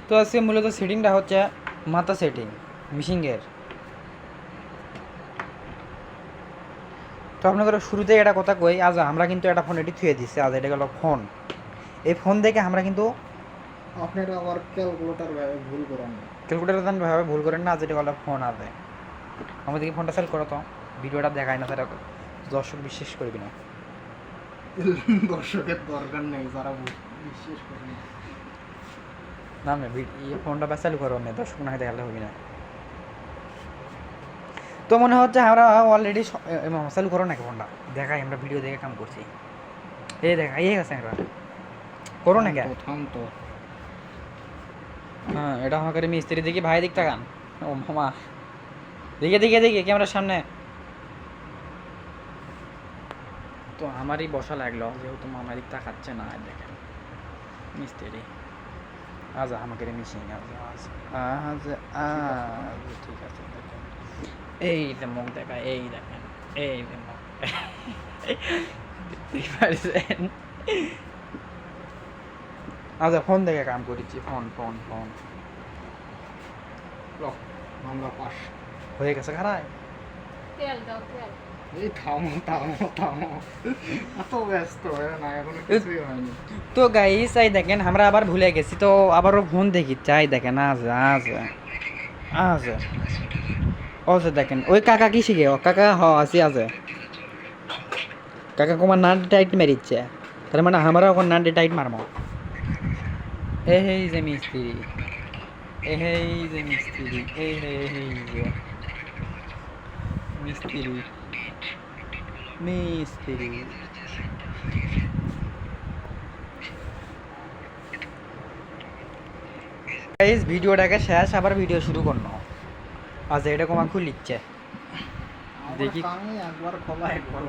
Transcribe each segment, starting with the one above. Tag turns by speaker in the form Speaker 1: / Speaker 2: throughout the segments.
Speaker 1: তো আজকে মূলত সেটিংটা হচ্ছে মাথা সেটিং মিশিংয়ের। তো আপনাদের শুরুতেই একটা কথা কই, আজ আমরা কিন্তু একটা ফোন এটি থুয়ে দিচ্ছি, আজ এটা গেল ফোন। এই ফোন দেখে আমরা কিন্তু
Speaker 2: আপনারা আবার ক্যালকুলেটর ভুল করেন না।
Speaker 1: ক্যালকুলেটার ভাবে ভুল করেন না, যেটা গেল ফোন আছে আমাদেরকে ফোনটা সেল করো তো, ভিডিওটা দেখায় না তারা দর্শক বিশ্বাস করবি না।
Speaker 2: দর্শকের দরকার নেই, যারা বিশ্বাস করেন
Speaker 1: না না এই ফোনটা বা চালু করো না, দর্শক না দেখালে হবে না। তো মনে হচ্ছে আমরা অলরেডি চালু করো নাকি ফোনটা দেখাই, আমরা ভিডিও দেখে কাম করছি। এই দেখা এই গেছে আমরা করো না কেন?
Speaker 2: থাম তো।
Speaker 1: হ্যাঁ এটা আমাকে মিস্ত্রি দেখি, ভাই দিক তাকান। ও মামা দেখে দেখে দেখে ক্যামেরার সামনে। তো আমারই বসা লাগলো, যেহেতু মামা দিক তাকাচ্ছে না। দেখেন মিস্ত্রি আজ আমাকে মিশিং আজ আজ আজ আজ ঠিক আছে। দেখেন এই যে মুখ দেখা, এই দেখেন এই যে মুখ দেখতে পারছেন। আচ্ছা ফোন দেখে কাম করেছি, ফোন ফোন ফোন
Speaker 2: আমরা পাস
Speaker 1: হয়ে গেছে খারাপ।
Speaker 3: তেল দাও তেল।
Speaker 2: এই থামো থামো থামো, এত ব্যস্ত হয়ে না, এখনো কিছুই হয়নি।
Speaker 1: তো গাইস এই দেখেন আমরা আবার ভুলে গেছি, তো আবারও ফোন দেখি চাই। দেখেন আজ আজ আজ অবশ্য দেখেন ওই কাকা কি শিখে, ও কাকা হ আসি আছে কাকা কুমার নাট টাইট মেরিচ্ছে, তার মানে আমরা এখন নাট টাইট মারমো। এই যে মিস্ত্রি, এই যে মিস্ত্রি, এই যে মিস্ত্রি মিস্ত্রি। গাইস ভিডিওটাকে শেষ, আবার ভিডিও শুরু করনো। আচ্ছা এটা কমা খুলিচ্ছে দেখি,
Speaker 2: আমি একবার খোলা একবার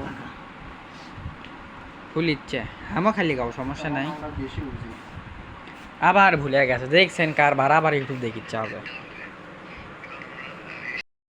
Speaker 1: খুলিচ্ছে আমও খালি গাও সমস্যা নাই।
Speaker 2: আমরা বেশি বুঝি।
Speaker 1: আবার ভুলে গেছে, দেখছেন কার ভাড়া আবার ইউটিউব দেখিচ্ছে হবে।